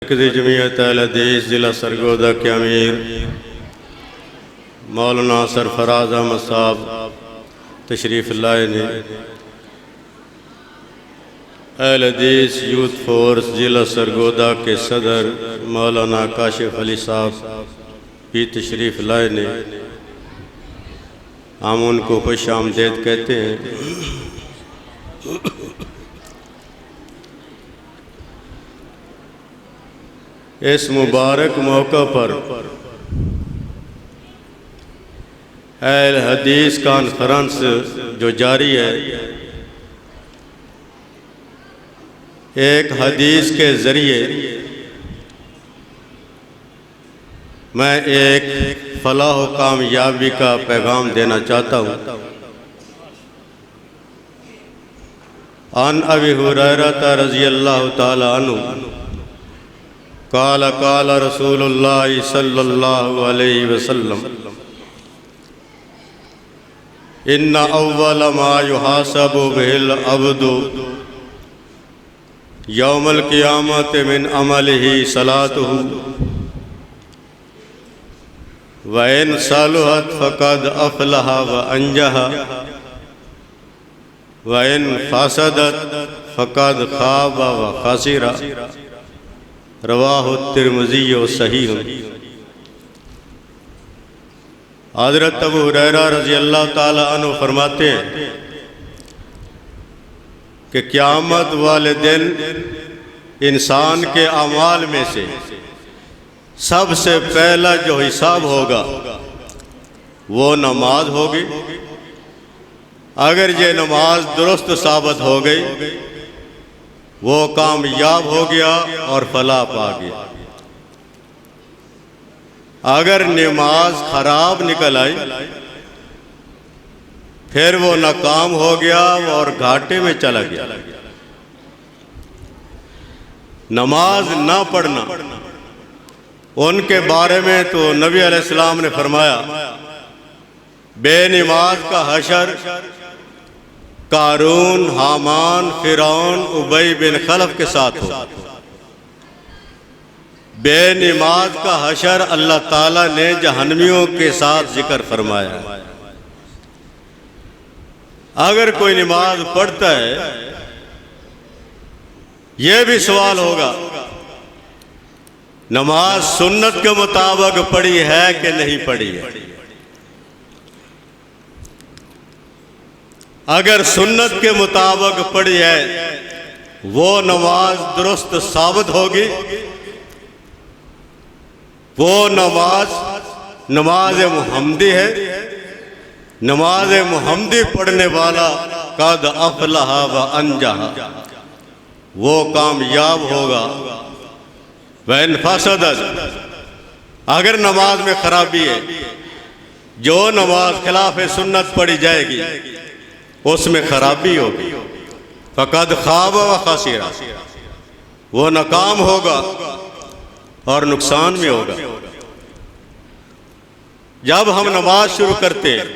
जमीयत अहले हदीस ज़िला सरगोदा के अमीर मौलाना सरफराज अहमद साहब तशरीफ़ लाए ने। अहले हदीस यूथ फोर्स ज़िला सरगोदा के सदर मौलाना काशिफ अली साहब भी तशरीफ़ लाए ने। हम उनको खुश आमदीद कहते हैं। इस मुबारक मौका पर अहले हदीस कॉन्फ्रेंस जो जारी है, एक हदीस के ज़रिए मैं एक फलाह व कामयाबी का पैगाम देना चाहता हूँ। अन अबी हुरैरा रज़ियल्लाहु ताला अन्हु काला काला रसूलुल्लाह सल्लल्लाहु अलैहि वसल्लम इन्ना अव्वल मा युहासबु बिहिल अब्दु यौमल क़ियामत मिन अमलिही सलातुहु व इन सलुहत फ़क़द अफ़लह व अंजह व इन फ़सदत फ़क़द ख़ाब व ख़सिरा। रवाहु तिरमिज़ी व सहीह। हज़रत अबू हुरैरा रज़ियल्लाहु ताला अन्हु फरमाते हैं कि क़यामत वाले दिन इंसान के अमाल में से सबसे पहला जो हिसाब होगा वो नमाज होगी। अगर ये नमाज दुरुस्त साबित हो गई वो कामयाब हो गया और फलाह पा गया। अगर नमाज खराब निकल आई फिर वो नाकाम हो गया और घाटे में चला गया। नमाज ना पढ़ना, उनके बारे में तो नबी अलैहिस्सलाम ने फरमाया बेनमाज का हशर कारून, हामान, फिरौन, उबई बिन खलफ के साथ हो। बेनमाज का हशर अल्लाह ताला ने जहन्नमियों के साथ जिक्र फरमाया। अगर कोई नमाज पढ़ता है, यह भी सवाल होगा नमाज सुन्नत के मुताबिक पढ़ी है कि नहीं पढ़ी है। अगर सुन्नत के मुताबिक पढ़ी है वो नमाज दुरुस्त साबित होगी। वो नमाज मुहम्मदी है। नमाज मुहम्मदी पढ़ने वाला कद अफ़लह व अंजह, वो कामयाब होगा। वैन फसदत, अगर नमाज में खराबी है, जो नमाज खिलाफ सुन्नत पढ़ी जाएगी उसमें खराबी होगी। फ़क़द ख़ाब व ख़सिरा, वो नाकाम होगा और नुकसान में होगा। जब हम नमाज शुरू करते हैं,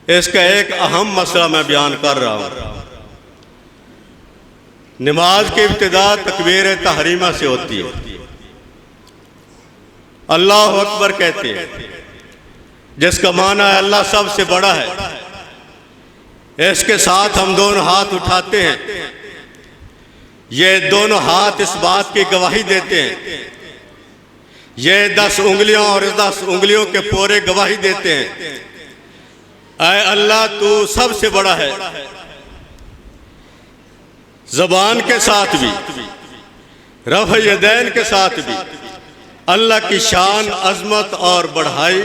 इसका एक अहम मसला मैं बयान कर रहा हूँ। नमाज की इब्तिदा तकबीर तहरीमा से होती है। अल्लाह अकबर कहते हैं, जिसका माना है अल्लाह सबसे बड़ा है। इसके साथ हम दोनों हाथ उठाते हैं। ये दोनों हाथ इस बात की गवाही देते हैं, ये 10 उंगलियों और 10 उंगलियों के पूरे गवाही देते हैं, ऐ अल्लाह तू सबसे बड़ा है। ज़बान के साथ भी, रफ़ यदैन के साथ भी अल्लाह की शान, अज़मत और बढ़ाई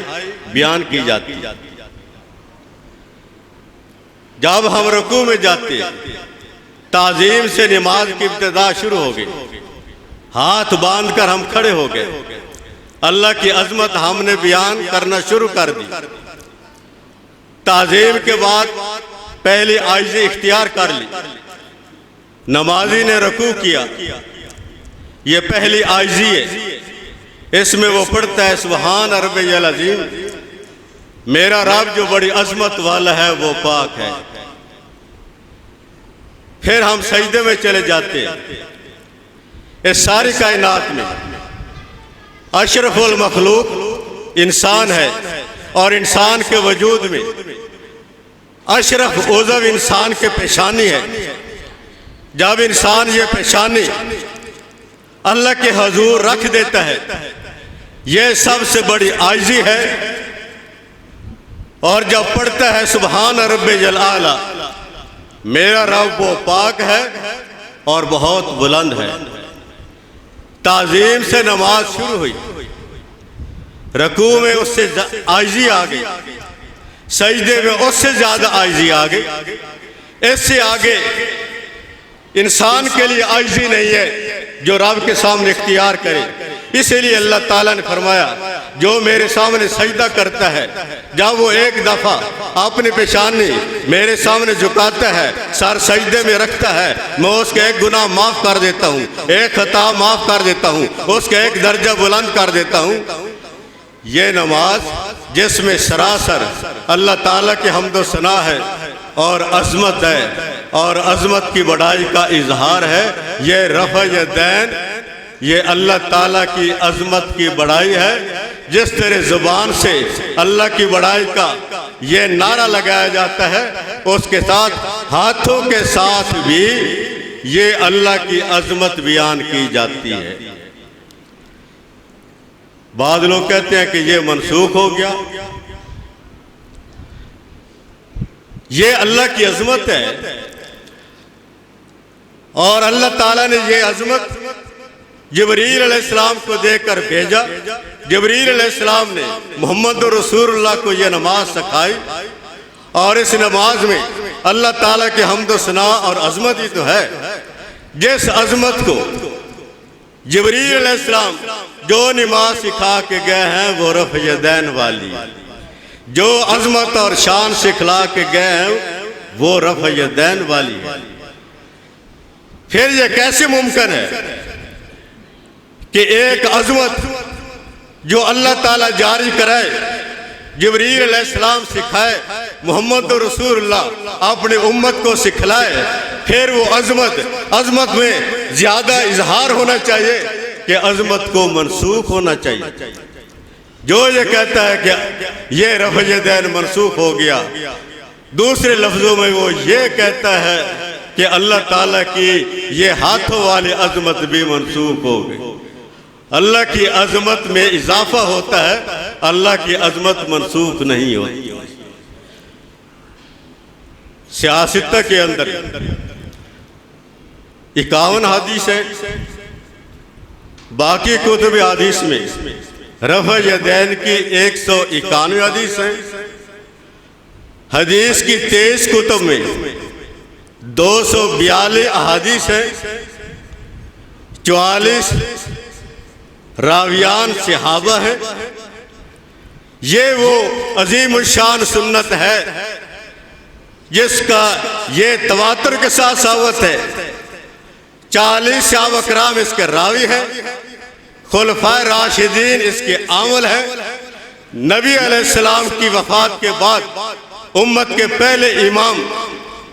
बयान की जाती है। जब हम रुकू में जाते ताज़ीम से नमाज की इब्तिदा शुरू हो गई। हाथ बांधकर हम खड़े हो गए। अल्लाह की अजमत हमने बयान करना शुरू कर दी। ताज़ीम के बाद पहली आइज़ी इख्तियार कर ली। नमाजी ने रुकू किया, ये पहली आइज़ी है। इसमें वो पढ़ता है सुभान रब्बियल अज़ीम, मेरा रब जो बड़ी अजमत वाला है वो पाक है। फिर हम सजदे में चले जाते हैं। इस सारी कायनात में अशरफुल मखलूक इंसान है और इंसान के वजूद में अशरफ उज़व इंसान के पेशानी है। जब इंसान ये पेशानी अल्लाह के हजूर रख देता है, यह सबसे बड़ी आजिज़ी है। और जब पढ़ता है सुबहान रब्बे जल आला, मेरा रब वो पाक है और बहुत बुलंद है। ताज़ीम से नमाज शुरू हुई, रकू में उससे आजिज़ी आ गई, सजदे में उससे ज्यादा आजिज़ी आ गई। इससे आगे इंसान के लिए आजिज़ी नहीं है जो रब के सामने इख्तियार करे। इसीलिए अल्लाह ताला ने फरमाया, जो मेरे सामने सजदा करता है, जब वो एक दफा अपनी पेशानी मेरे सामने झुकाता है, सर सजदे में रखता है, मैं उसके एक गुनाह माफ कर देता हूँ, एक खता माफ कर देता हूँ, उसका एक दर्जा बुलंद कर देता हूँ। ये नमाज जिसमें सरासर अल्लाह ताला की हम्दो सना है और अज़मत है और अज़मत की बड़ाई का इजहार है। ये रफ़ा यदैन, ये अल्लाह ताला की अज़मत की बड़ाई है। जिस तरह ज़ुबान से अल्लाह की बड़ाई का ये नारा लगाया जाता है, उसके साथ हाथों के साथ भी ये अल्लाह की अज़मत बयान की जाती है। बाद लोग कहते हैं कि ये मनसूख हो गया। ये अल्लाह की अज़मत है और अल्लाह ताला ने ये अज़मत जिब्रील अलैहिस्सलाम को देकर भेजा। जिब्रील अलैहिस्सलाम ने मोहम्मद रसूलुल्लाह को ये नमाज सिखाई और इस नमाज में अल्लाह ताला के हम्द सना और अज़मत ही तो है। जिस अज़मत को जिब्रील अलैहिस्सलाम जो नमाज सिखा के गए हैं वो रफ़ यदैन वाली, जो अज़मत और शान सिखला के गए हैं वो रफ़ यदैन वाली है। फिर ये कैसे मुमकिन है कि एक अज़मत जो अल्लाह ताला जारी कराए, जिब्रील अलैहिस्सलाम सिखाए, मोहम्मद रसूलुल्लाह अपने उम्मत को सिखलाए, फिर वो अज़मत में ज़्यादा इजहार होना चाहिए कि अज़मत को मनसूख होना चाहिए। जो ये कहता है कि ये रफ़ यदैन मनसूख हो गया, दूसरे लफ्ज़ों में वो ये कहता है कि अल्लाह ताला की ये हाथों वाली अज़मत भी मनसूख हो गई। अल्लाह की अज़मत में इजाफा होता है, अल्लाह की अज़मत मनसूख नहीं होती। सियासत के अंदर 51 हदीस है, बाकी कुतुब हदीस में रफ़ यदैन की 191 हदीस है। हदीस की 23 कुतुब में 242 अहादीस है। 44 रावियान सहाबा है। ये वो अजीम शान सुन्नत है जिसका ये तवातुर के साथ सावत है। 40 सहाबा कराम इसके रावी है। खुलफाए राशिदीन इसके आमल है। नबी अलैहिस्सलाम की वफात के बाद उम्मत के पहले इमाम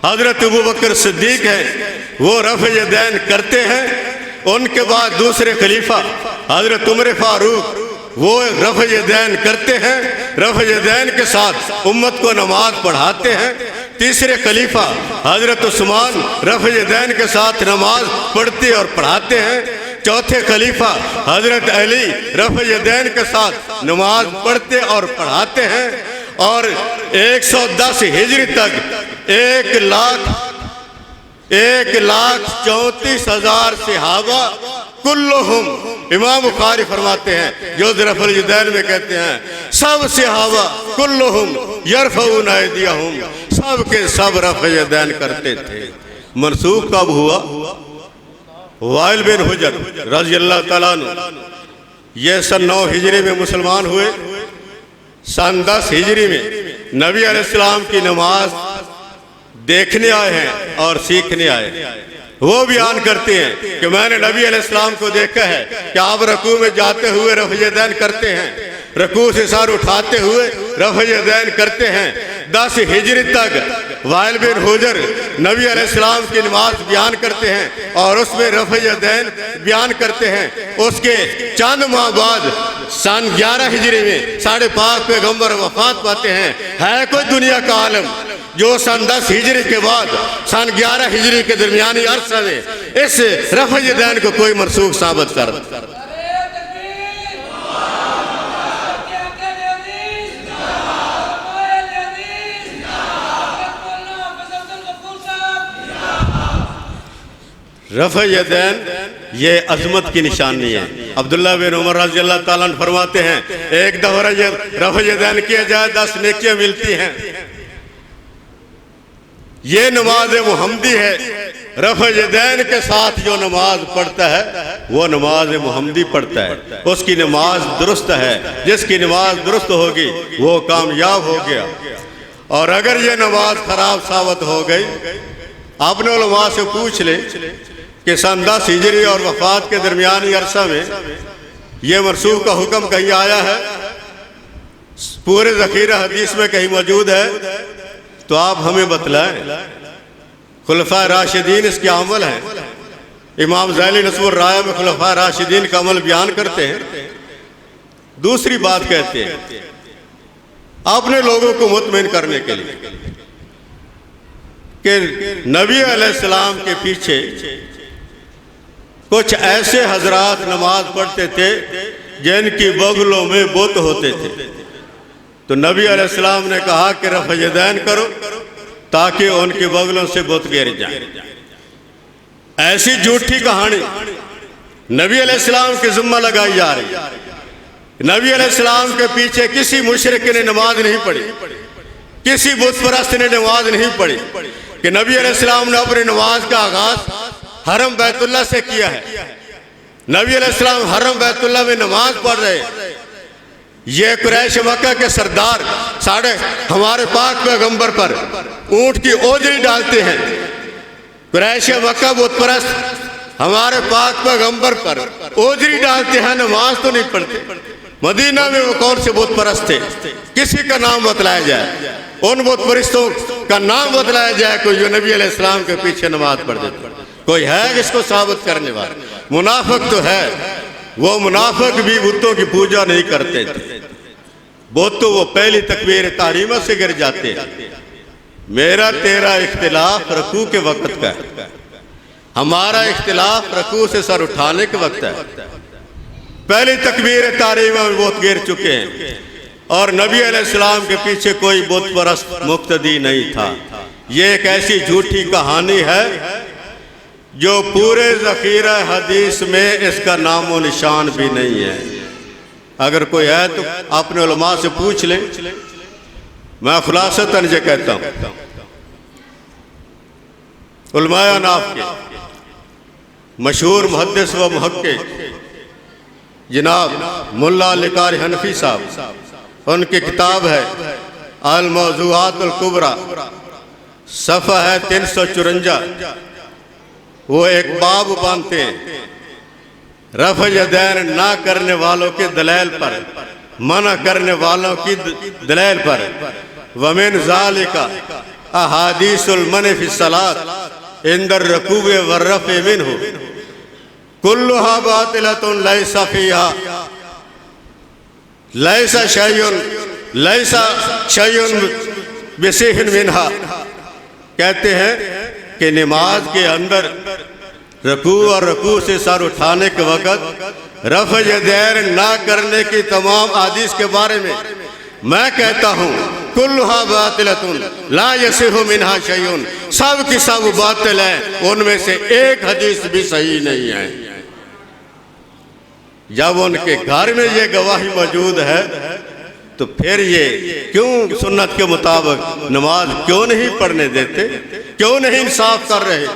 हजरत अबू बकर सिद्दीक है, वो रफ़ यदैन करते हैं। उनके बाद दूसरे खलीफा हजरत उमर फारूक वो रफ़ यदैन करते हैं। रफ़ यदैन के साथ उम्मत को नमाज पढ़ाते हैं। तीसरे खलीफा हजरत उस्मान रफ़ यदैन के साथ नमाज पढ़ते और पढ़ाते हैं। चौथे खलीफा हजरत अली रफ़ यदैन के साथ नमाज पढ़ते और पढ़ाते हैं। और 110 हिजरी तक 1,34,000 सहाबा कुल्लुहुम, इमाम बुखारी फरमाते हैं जो रफ़ यदैन में कहते हैं, सब सहाबा कुल्लुहुम यरफ़ऊन अयदियहुम, सब के सब रफ़ यदैन करते थे। मनसूख कब हुआ? वाइल बिन हुजर रज़ी अल्लाह ताला अन्हु ये सन 9 हिजरी में मुसलमान हुए। सन 10 हिजरी में नबी अलैहिस्सलाम की नमाज देखने आए हैं और सीखने आए। वो बयान करते हैं कि मैंने नबी अलैहिस्सलाम को देखा है कि आप रकू में जाते हुए रफ़ यदैन करते हैं, रकू से सर उठाते हुए रफ़ यदैन करते हैं। 10 हिजरी तक वाइल बिन हुजर नबी अलैहिस्सलाम की नमाज बयान करते हैं और उसमें रफ़ यदैन बयान करते हैं। उसके चंद माह बाद सन 11 हिजरी में साढ़े पाक पैगम्बर वफात पाते हैं। है कोई दुनिया का आलम जो सन 10 हिजरी के बाद सन 11 हिजरी के दरमियानी अरसा में इस रफ़ यदैन को कोई मनसूख साबित कर? रफ़ यदैन ये अजमत की निशानी है। अब्दुल्ला बिन उमर रज़ी अल्लाह ताला अन्हु फरमाते हैं, एक दफ़ा रफ़ यदैन किया जाए 10 नेकियां मिलती हैं। ये नमाज मुहम्मदी है। रफ़ यदैन के साथ जो नमाज पढ़ता है वो नमाज मुहम्मदी पढ़ता है, उसकी नमाज दुरुस्त है। जिसकी नमाज दुरुस्त होगी वो कामयाब हो गया। और अगर ये नमाज खराब साबित हो गई, आपने उलमा से पूछ ले कि सन 10 हिजरी और वफात के दरमियानी अरसा में ये मनसूख का हुक्म कहीं आया है? पूरे ज़ख़ीरा हदीस में कहीं मौजूद है? तो आप हमें बतलाएं। खुलफाए राशिदीन इसके अमल हैं। इमाम ज़ैली नस्बुर राया में खुलफाए राशिदीन का अमल बयान करते हैं। दूसरी बात कहते हैं, आपने लोगों को मुतमईन करने के लिए कि नबी अलैहिस्सलाम के पीछे कुछ ऐसे हजरात नमाज पढ़ते थे जिनकी बगलों में बुत होते थे। तो नबी अलैहिस्सलाम ने कहा कि रफ़ यदैन करो ताकि उनके बगलों से बुत गिर जाए। ऐसी झूठी कहानी नबी अलैहिस्सलाम की जिम्मा लगाई जा रही है। नबी अलैहिस्सलाम के पीछे किसी मुशरिक ने नमाज नहीं पढ़ी, किसी बुत परस्त ने नमाज नहीं पढ़ी कि नबी अलैहिस्सलाम ने अपनी नमाज का आगाज हरम बैतुल्लाह से किया है। नबी अलैहिस्सलाम हरम बैतुल्लाह में नमाज पढ़ रहे। ये कुरैश मक्का के सरदार साढ़े हमारे पाक पैगंबर पर ऊंट की ओजरी डालते हैं। कुरैश मक्का बुत परस्त हमारे पाक पैगंबर पर ओजरी डालते हैं, नमाज तो नहीं पढ़ते। मदीना में वो कौन से बुत परस्त थे? किसी का नाम बतलाया जाए, उन बुत परस्तों का नाम बतलाया जाए कोई जो नबी अलैहिस्सलाम के पीछे नमाज पढ़ देते? कोई है इसको साबित करने वाला? मुनाफिक तो है। वो मुनाफिक भी बुतों की पूजा नहीं करते थे। बुत तो वो पहली तकबीर तहरीमा से गिर जाते हैं। मेरा तेरा इख्तिलाफ रकू के वक्त का है, हमारा इख्तिलाफ रकू से सर उठाने के वक्त है। पहली तकबीर तहरीमा में बुत गिर चुके हैं और नबी अलैहिस्सलाम के पीछे कोई बुत परस्त मुक्तदी नहीं था। ये एक ऐसी झूठी कहानी है जो पूरे ज़ख़ीरा हदीस में इसका नामो निशान भी नहीं है। अगर कोई है तो अपने उलमा से पूछ ले। मैं खुलासतन ये कहता हूँ, उलमाए नाफ के मशहूर मुहद्दिस व मुहक्किक जनाब मुल्ला अली कारी हनफी साहब, उनकी किताब है अल मौज़ूआत अल कुबरा, सफ़ा है 354। वो एक बाब बांधते हैं रफ़ यदैन ना करने वालों के दलाइल पर, मना करने वालों की दलाइल पर। वमिन ज़ालिका अहादीसुल मन फी सलात इंदर रकूबे वर्रफ़े मिन्हु कुल्लुहा बातिलतुन लैसा फीहा लैसा शयउन बिसिहन मिन्हा। कहते हैं कि नमाज के अंदर रकू और रकू से सर उठाने के वक़्त रफ़ यदैन ना करने की तमाम हदीस के बारे में मैं कहता हूँ कुल्लुहा बातिलतुन ला यसिहु मिन्हा शयउन, सब की सब बातिल है, उनमें से एक हदीस भी सही नहीं है। जब उनके घर में ये गवाही मौजूद है तो फिर ये क्यों सुन्नत के मुताबिक नमाज क्यों नहीं पढ़ने देते, क्यों नहीं इंसाफ कर रहे?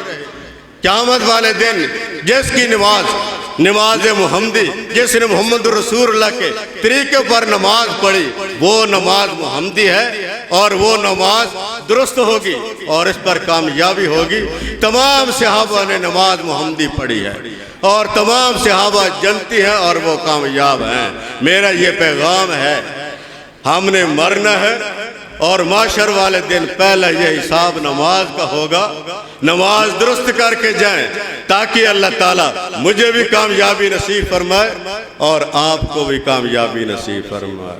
क़यामत वाले दिन जिसकी नमाज मुहम्मदी, जिसने मोहम्मद रसूलुल्लाह के तरीके पर नमाज पढ़ी वो नमाज मुहम्मदी है और वो नमाज दुरुस्त होगी और इस पर कामयाबी होगी। तमाम सहाबा ने नमाज मुहम्मदी पढ़ी है और तमाम सहाबा जनती हैं और वो कामयाब हैं। मेरा ये पैगाम है, हमने मरना है और माशर वाले दिन पहला ये हिसाब नमाज का होगा। नमाज दुरुस्त करके जाएं ताकि अल्लाह ताला मुझे भी कामयाबी नसीब फरमाए और आपको भी कामयाबी नसीब फरमाए।